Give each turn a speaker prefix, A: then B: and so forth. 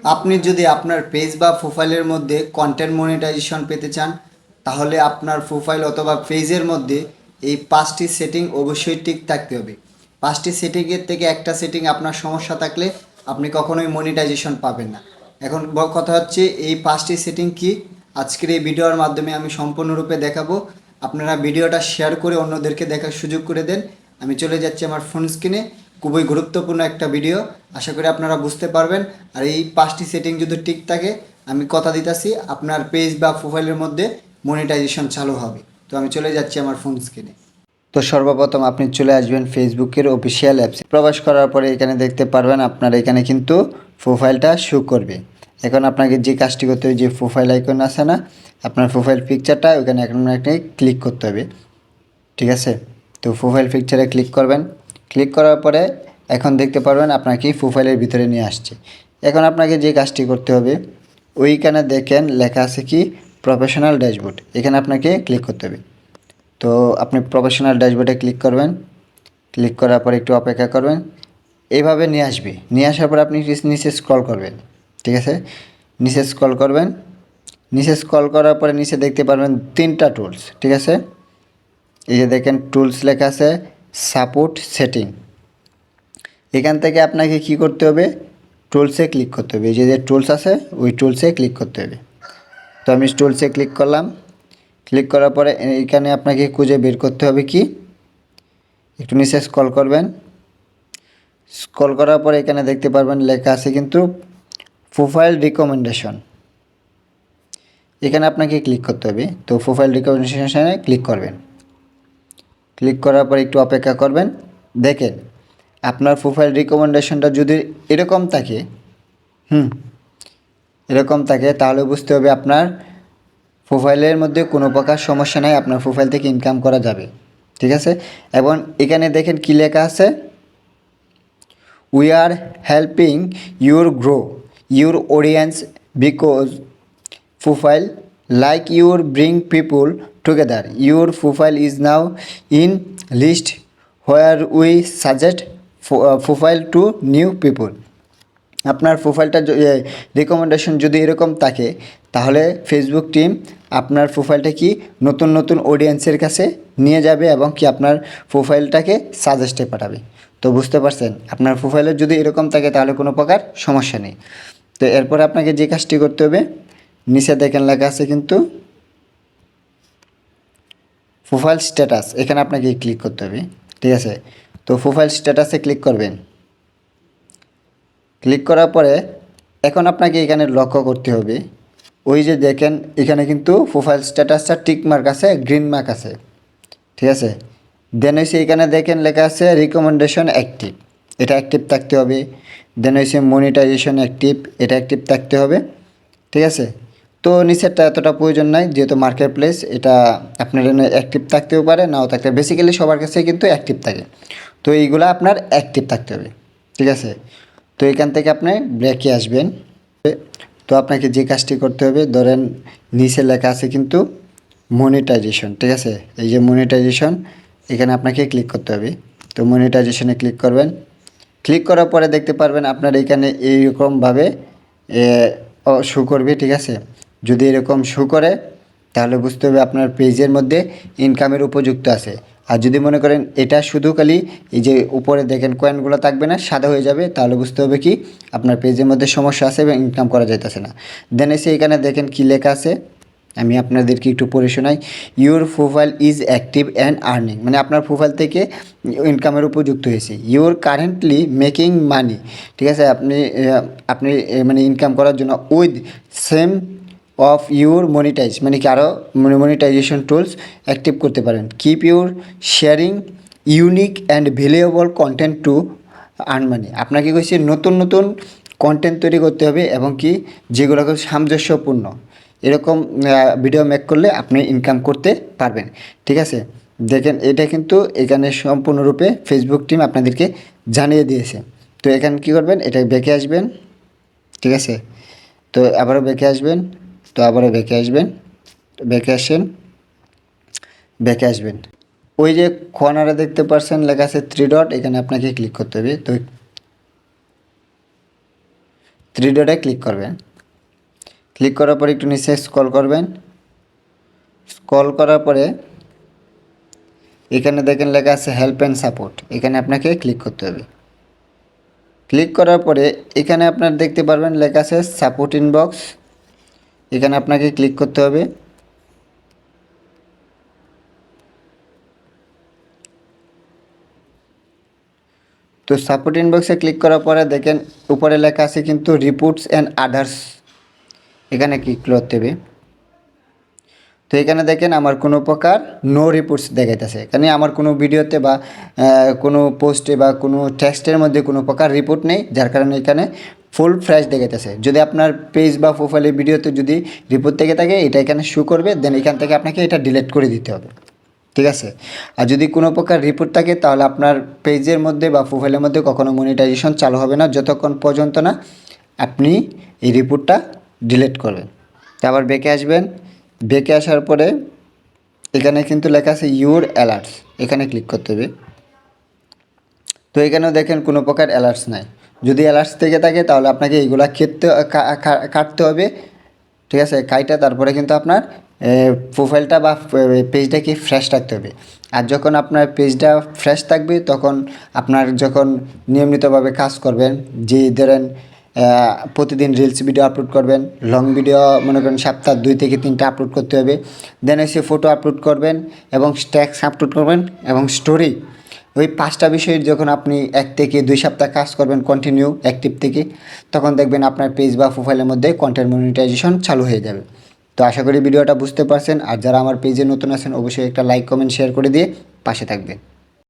A: আপনি যদি আপনার পেজ বা প্রোফাইলের মধ্যে কন্টেন্ট মনিটাইজেশন পেতে চান, তাহলে আপনার প্রোফাইল অথবা পেজের মধ্যে এই 5টি সেটিং অবশ্যই ঠিক থাকতে হবে। 5টি সেটিংয়ের থেকে একটা সেটিং আপনার সমস্যা থাকলে আপনি কখনোই মনিটাইজেশন পাবেন না। এখন কথা হচ্ছে এই 5টি সেটিং কি, আজকের এই ভিডিওর মাধ্যমে আমি সম্পূর্ণরূপে দেখাবো। আপনারা ভিডিওটা শেয়ার করে অন্যদেরকে দেখার সুযোগ করে দেন। আমি চলে যাচ্ছি আমার ফোন স্ক্রিনে। খুবই গুরুত্বপূর্ণ একটা ভিডিও, আশা করি আপনারা বুঝতে পারবেন। আর এই 5টি সেটিং যদি ঠিক থাকে, আমি কথা দিতেছি আপনার পেজ বা প্রোফাইলের মধ্যে মনিটাইজেশন চালু হবে। তো আমি চলে যাচ্ছি আমার ফোন স্ক্রিনে। তো সর্বপ্রথম আপনি চলে আসবেন ফেসবুকের অফিসিয়াল অ্যাপসে। প্রবেশ করার পরে এখানে দেখতে পারবেন আপনার এখানে কিন্তু প্রোফাইলটা শো করবে। এখন আপনাকে যে কাজটি করতে হবে, যে প্রোফাইল আইকন আছে না, আপনার প্রোফাইল পিকচারটা ওখানে এখন একটা ক্লিক করতে হবে। ঠিক আছে, তো প্রোফাইল পিকচারে ক্লিক করবেন। ক্লিক করার পরে এখন দেখতে পারবেন আপনাকে প্রোফাইলের ভিতরে নিয়ে আসছে। এখন আপনাকে যে কাজটি করতে হবে, ওইখানে দেখেন লেখা আছে কি প্রফেশনাল ড্যাশবোর্ড, এখানে আপনাকে ক্লিক করতে হবে। তো আপনি প্রফেশনাল ড্যাশবোর্ডে ক্লিক করবেন। ক্লিক করার পর একটু অপেক্ষা করবেন, এইভাবে নিয়ে আসবে। নিয়ে আসার পর আপনি নিচে স্ক্রল করবেন। ঠিক আছে, নিচে স্ক্রল করবেন। নিচে স্ক্রল করার পরে নিচে দেখতে পারবেন 3টা টুলস। ঠিক আছে, এই যে দেখেন টুলস লেখা আছে সাপোর্ট সেটিং। এখান থেকে আপনাকে কি করতে হবে, টুলসে ক্লিক করতে হবে। এই যে টুলস আছে ওই টুলসে ক্লিক করতে হবে। তো আমি টুলসে ক্লিক করলাম। ক্লিক করার পরে এখানে আপনাকে খুঁজে বের করতে হবে কি, একটু নিচে স্ক্রল করবেন। স্ক্রল করার পরে এখানে দেখতে পারবেন লেখা আছে কিন্তু প্রোফাইল রিকমেন্ডেশন, এখানে আপনাকে ক্লিক করতে হবে। তো প্রোফাইল রিকমেন্ডেশনে ক্লিক করবেন। ক্লিক করার পর একটু অপেক্ষা করবেন। দেখেন আপনার প্রোফাইল রিকমেন্ডেশনটা যদি এরকম থাকে, এরকম থাকে, তাহলে বুঝতে হবে আপনার প্রোফাইলের মধ্যে কোনো প্রকার সমস্যা নাই, আপনার প্রোফাইল থেকে ইনকাম করা যাবে। ঠিক আছে, এবং এখানে দেখেন কী লেখা আছে, we are helping your grow your audience because profile like your bring people together. Your profile is now in list where we suggest profile to new people. আপনার প্রোফাইলটা রিকমেন্ডেশন যদি এরকম থাকে, তাহলে ফেসবুক টিম আপনার প্রোফাইলটা কি নতুন নতুন অডিয়েন্সের কাছে নিয়ে যাবে এবং কি আপনার প্রোফাইলটাকে সাজেস্টে পাঠাবে। তো বুঝতে পারছেন, আপনার প্রোফাইলের যদি এরকম থাকে তাহলে কোনো প্রকার সমস্যা নেই। তো এরপর আপনাকে যে কাজটি করতে হবে, নিচে দেখেন লেখা আছে কিন্তু প্রোফাইল স্ট্যাটাস, এখানে আপনাকে ক্লিক করতে হবে। ঠিক আছে, তো প্রোফাইল স্ট্যাটাসে ক্লিক করবেন। ক্লিক করার পরে এখন আপনাকে এখানে লক্ষ্য করতে হবে, ওই যে দেখেন এখানে কিন্তু প্রোফাইল স্ট্যাটাসটা টিক মার্ক আছে, গ্রিন মার্ক আছে। ঠিক আছে, দেন হয়েছে এখানে দেখেন লেখা আছে রিকমেন্ডেশন অ্যাক্টিভ, এটা অ্যাক্টিভ থাকতে হবে। দেন হয়েছে মনিটাইজেশন অ্যাক্টিভ, এটা অ্যাক্টিভ থাকতে হবে। ঠিক আছে, তো নিচেরটা এতটা প্রয়োজন নাই, যেহেতু মার্কেট প্লেস, এটা আপনার অ্যাক্টিভ থাকতেও পারে নাও থাকতে, বেসিক্যালি সবার কাছে কিন্তু অ্যাক্টিভ থাকে। তো এইগুলো আপনার অ্যাক্টিভ থাকতে হবে। ঠিক আছে, তো এখান থেকে আপনি ব্রেকে আসবেন। তো আপনাকে যে কাজটি করতে হবে, ধরেন নিচে লেখা আছে কিন্তু মনিটাইজেশন। ঠিক আছে, এই যে মনিটাইজেশন, এখানে আপনাকে ক্লিক করতে হবে। তো মনিটাইজেশনে ক্লিক করবেন। ক্লিক করার পরে দেখতে পারবেন আপনার এখানে এইরকমভাবে শো করবে। ঠিক আছে, যদি এরকম শো করে তাহলে বুঝতে হবে আপনার পেজের মধ্যে ইনকামের উপযুক্ত আছে। আর যদি মনে করেন এটা শুধু খালি এই যে উপরে দেখেন কয়েনগুলো থাকবে না, সাদা হয়ে যাবে, তাহলে বুঝতে হবে কি আপনার পেজের মধ্যে সমস্যা আছে এবং ইনকাম করা যাইতেছে না। দেন এসে এখানে দেখেন কী লেখা আছে, আমি আপনাদেরকে একটু পড়ে শোনাই। Your profile is active and earning, মানে আপনার প্রোফাইল থেকে ইনকামের উপযুক্ত হয়েছে। ইউর কারেন্টলি মেকিং মানি, ঠিক আছে, আপনি মানে ইনকাম করার জন্য with same of your monetize, মানে কি আরও মনিটাইজেশন টুলস অ্যাক্টিভ করতে পারেন। Keep your sharing unique and valuable content to earn money, আপনাকে কইছে নতুন নতুন কন্টেন্ট তৈরি করতে হবে এবং কি যেগুলো সামঞ্জস্যপূর্ণ, এরকম ভিডিও মেক করলে আপনি ইনকাম করতে পারবেন। ঠিক আছে, দেখেন এটা কিন্তু এখানে সম্পূর্ণরূপে ফেসবুক টিম আপনাদেরকে জানিয়ে দিয়েছে। তো এখানে কী করবেন, এটা ব্যাকে আসবেন। ঠিক আছে, তো আবারও ব্যাকে আসবেন। তো আবারও ব্যাকে আসবেন, ব্যাকে আসেন, ব্যাকে আসবেন। ওই যে কর্নারে দেখতে পাচ্ছেন লেখা আছে 3 ডট, এখানে আপনাকে ক্লিক করতে হবে। থ্রি ডটে ক্লিক করবেন। ক্লিক করার পরে একটু নিচে স্ক্রল করবেন। স্ক্রল করার পরে এখানে দেখেন লেখা আছে হেল্প অ্যান্ড সাপোর্ট, এখানে আপনাকে ক্লিক করতে হবে। ক্লিক করার পরে এখানে আপনার দেখতে পারবেন লেখা আছে সাপোর্ট ইনবক্স, এখানে আপনাকে ক্লিক করতে হবে। তো সাপোর্ট ইনবক্সে ক্লিক করার পরে দেখেন উপরে লেখা আছে কিন্তু রিপোর্টস অ্যান্ড আদার্স, এখানে ক্লিক করতে হবে। তো এখানে দেখেন আমার কোনো প্রকার নো রিপোর্টস দেখাইতেছে, এখানে আমার কোনো ভিডিওতে বা কোনো পোস্টে বা কোনো টেক্সটের মধ্যে কোনো প্রকার রিপোর্ট নেই, যার কারণে এখানে ফুল ফ্রেশ দেখাইতেছে। যদি আপনার পেজ বা প্রোফাইলের ভিডিওতে যদি রিপোর্ট থেকে থাকে এটা এখানে শো করবে, দেন এখান থেকে আপনাকে এটা ডিলিট করে দিতে হবে, ঠিক আছে। আর যদি কোনো প্রকার রিপোর্ট থাকে তাহলে আপনার পেজের মধ্যে বা প্রোফাইলের মধ্যে কখনো মনিটাইজেশন চালু হবে না যতক্ষণ পর্যন্ত না আপনি এই রিপোর্টটা ডিলিট করবেন। তো আবার ব্যাকে আসবেন। ব্যাকে আসার পরে এখানে কিন্তু লেখা আছে ইউর অ্যালার্টস, এখানে ক্লিক করতে হবে। তো এখানেও দেখেন কোনো প্রকার অ্যালার্টস নাই। যদি অ্যালার্টস থেকে থাকে তাহলে আপনাকে এইগুলা কাটতে হবে, ঠিক আছে। কাইটা তারপরে কিন্তু আপনার প্রোফাইলটা বা পেজটাকে ফ্রেশ রাখতে হবে। আর যখন আপনার পেজটা ফ্রেশ থাকবে তখন আপনার যখন নিয়মিতভাবে কাজ করবেন, যে ধরেন প্রতিদিন রিলস ভিডিও আপলোড করবেন, লং ভিডিও মনে করেন সপ্তাহ 2 থেকে 3টা আপলোড করতে হবে, দেন এসে ফটো আপলোড করবেন এবং স্ট্যাক্স আপলোড করবেন এবং স্টোরি, ওই 5টা বিষয়ের যখন আপনি 1 থেকে 2 সপ্তাহ কাজ করবেন কন্টিনিউ অ্যাক্টিভ থেকে, তখন দেখবেন আপনার পেজ বা প্রোফাইলের মধ্যে কন্টেন্ট মনিটাইজেশন চালু হয়ে যাবে। তো আশা করি ভিডিওটা বুঝতে পারছেন। আর যারা আমার পেজে নতুন আছেন অবশ্যই একটা লাইক কমেন্ট শেয়ার করে দিয়ে পাশে থাকবেন।